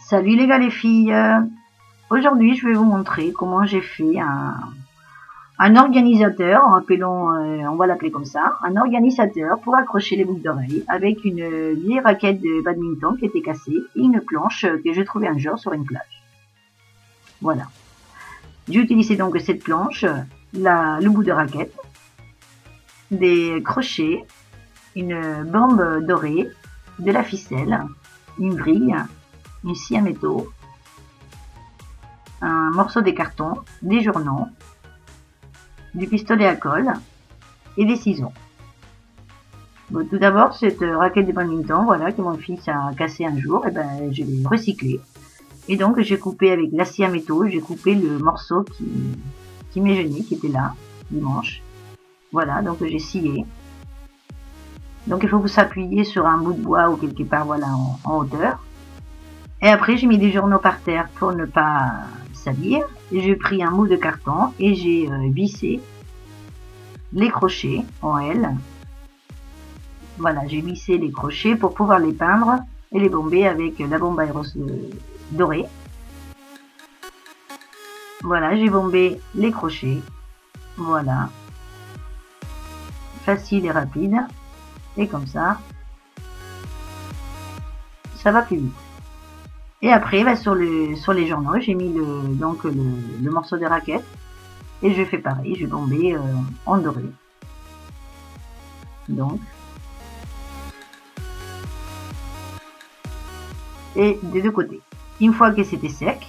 Salut les gars les filles, aujourd'hui je vais vous montrer comment j'ai fait un organisateur, on va l'appeler comme ça, un organisateur pour accrocher les boucles d'oreilles avec une vieille raquette de badminton qui était cassée et une planche que j'ai trouvée un jour sur une plage. Voilà. J'ai utilisé donc cette planche, le bout de raquette, des crochets, une bombe dorée, de la ficelle, une vrille, une scie à métaux, un morceau de carton, des journaux, du pistolet à colle et des ciseaux. Bon, tout d'abord, cette raquette de badminton, voilà, que mon fils a cassé un jour, et ben, je l'ai recyclée. Et donc, j'ai coupé avec la scie à métaux, j'ai coupé le morceau qui m'est gêné, qui était là, dimanche. Voilà, donc j'ai scié. Donc, il faut s'appuyer sur un bout de bois ou quelque part, voilà, en hauteur. Et après, j'ai mis des journaux par terre pour ne pas salir. J'ai pris un bout de carton et j'ai vissé les crochets en L. Voilà, j'ai vissé les crochets pour pouvoir les peindre et les bomber avec la bombe aéros dorée. Voilà, j'ai bombé les crochets. Voilà. Facile et rapide. Et comme ça, ça va plus vite. Et après, bah, sur les journaux, j'ai mis le morceau de raquette. Et je fais pareil, je vais bomber en doré. Donc. Et des deux côtés. Une fois que c'était sec,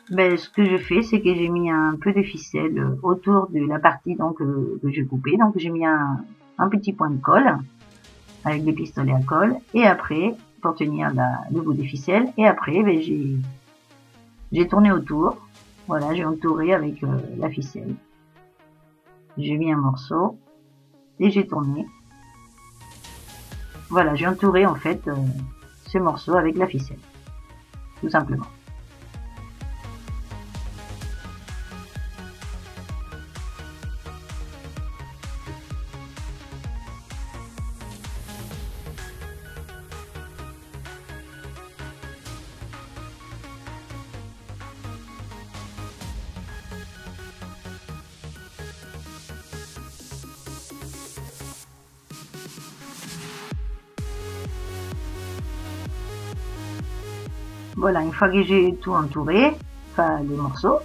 ben, ce que je fais, c'est que j'ai mis un peu de ficelle autour de la partie donc, que j'ai coupée. Donc j'ai mis un petit point de colle avec des pistolets à colle. Et après, pour tenir le bout des ficelles. Et après, ben, j'ai tourné autour. Voilà, j'ai entouré avec la ficelle. J'ai mis un morceau et j'ai tourné. Voilà, j'ai entouré en fait ce morceau avec la ficelle. Tout simplement. Voilà, une fois que j'ai tout entouré, enfin le morceau,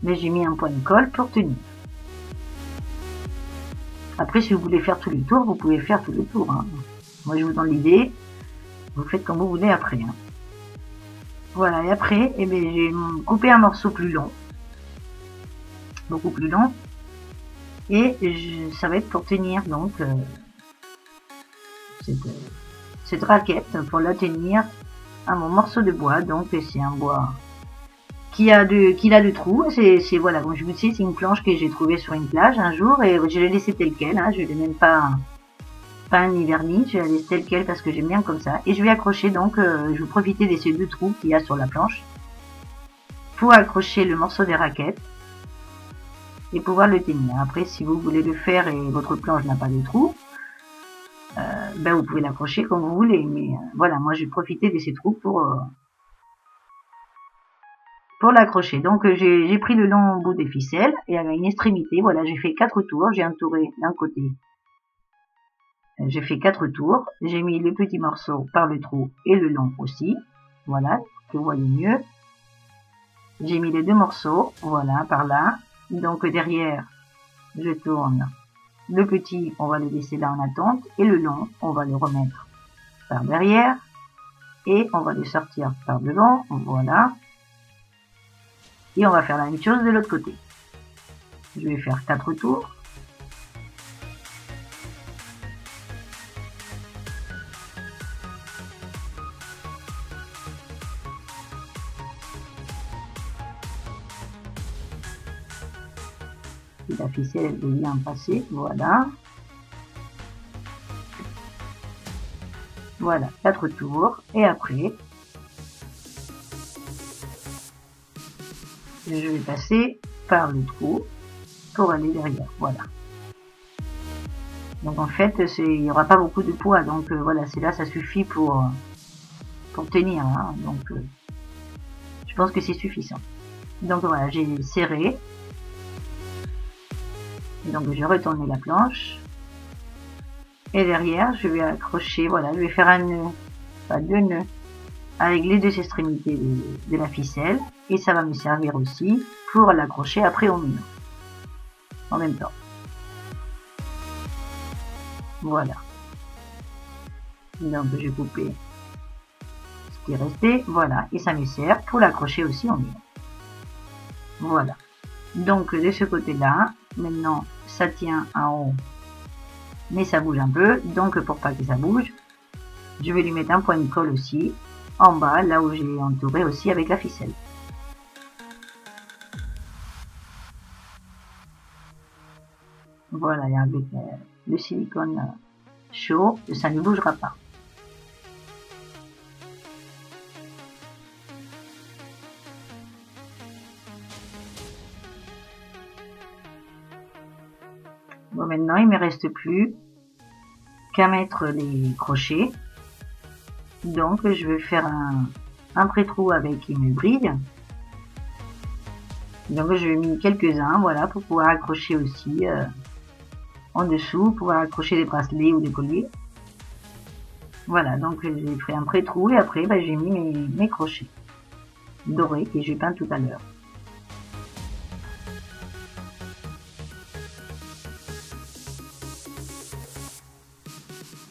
mais j'ai mis un point de colle pour tenir. Après, si vous voulez faire tous les tours, vous pouvez faire tous les tours. Hein. Moi, je vous donne l'idée. Vous faites comme vous voulez après. Hein. Voilà, et après, eh bien, j'ai coupé un morceau plus long. Beaucoup plus long. Et ça va être pour tenir donc cette raquette, pour la tenir à mon morceau de bois. Donc c'est un bois qui a de trous. C'est voilà, comme je vous dis, c'est une planche que j'ai trouvée sur une plage un jour et je l'ai laissée telle quelle. Hein, je l'ai même pas ni verni, je la laisse telle quelle parce que j'aime bien comme ça. Et je vais accrocher donc, je vais profiter de ces deux trous qu'il y a sur la planche pour accrocher le morceau des raquettes et pouvoir le tenir. Après, si vous voulez le faire et votre planche n'a pas de trous, ben vous pouvez l'accrocher comme vous voulez. Mais voilà, moi je vais profiter de ces trous pour l'accrocher. Donc j'ai pris le long bout des ficelles et à une extrémité, voilà, j'ai fait 4 tours, j'ai entouré d'un côté. J'ai fait 4 tours, j'ai mis le petit morceau par le trou et le long aussi, voilà, que vous voyez mieux. J'ai mis les deux morceaux, voilà, par là. Donc derrière, je tourne. Le petit, on va le laisser là en attente, et le long, on va le remettre par derrière, et on va le sortir par devant, voilà. Et on va faire la même chose de l'autre côté. Je vais faire 4 tours. Et la ficelle est bien passée, voilà. Voilà, 4 tours. Et après, je vais passer par le trou pour aller derrière, voilà. Donc en fait, il n'y aura pas beaucoup de poids. Donc voilà, c'est là, ça suffit pour tenir. Hein. Donc je pense que c'est suffisant. Donc voilà, j'ai serré. Et donc je vais retourner la planche. Et derrière, je vais accrocher, voilà, je vais faire un nœud, enfin 2 nœuds avec les 2 extrémités de la ficelle. Et ça va me servir aussi pour l'accrocher après au mur. En même temps. Voilà. Donc je vais couper ce qui est resté. Voilà. Et ça me sert pour l'accrocher aussi au mur. Voilà. Donc de ce côté-là, maintenant ça tient en haut. Mais ça bouge un peu. Donc pour pas que ça bouge, je vais lui mettre un point de colle aussi. En bas, là où j'ai entouré aussi avec la ficelle. Voilà, et avec le silicone chaud, ça ne bougera pas. Bon, maintenant, il me reste plus qu'à mettre les crochets. Donc, je vais faire un pré-trou avec une bride. Donc, je vais mis quelques-uns, voilà, pour pouvoir accrocher aussi en dessous, pouvoir accrocher des bracelets ou des colliers. Voilà, donc j'ai fait un pré-trou et après, j'ai mis mes crochets dorés que j'ai peint tout à l'heure.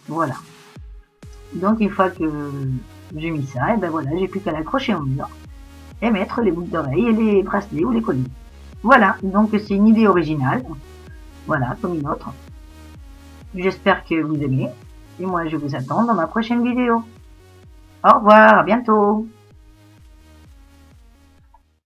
Voilà. Donc une fois que j'ai mis ça, et ben voilà, j'ai plus qu'à l'accrocher au mur et mettre les boucles d'oreilles et les bracelets ou les colliers. Voilà, donc c'est une idée originale. Voilà, comme une autre. J'espère que vous aimez. Et moi, je vous attends dans ma prochaine vidéo. Au revoir, à bientôt.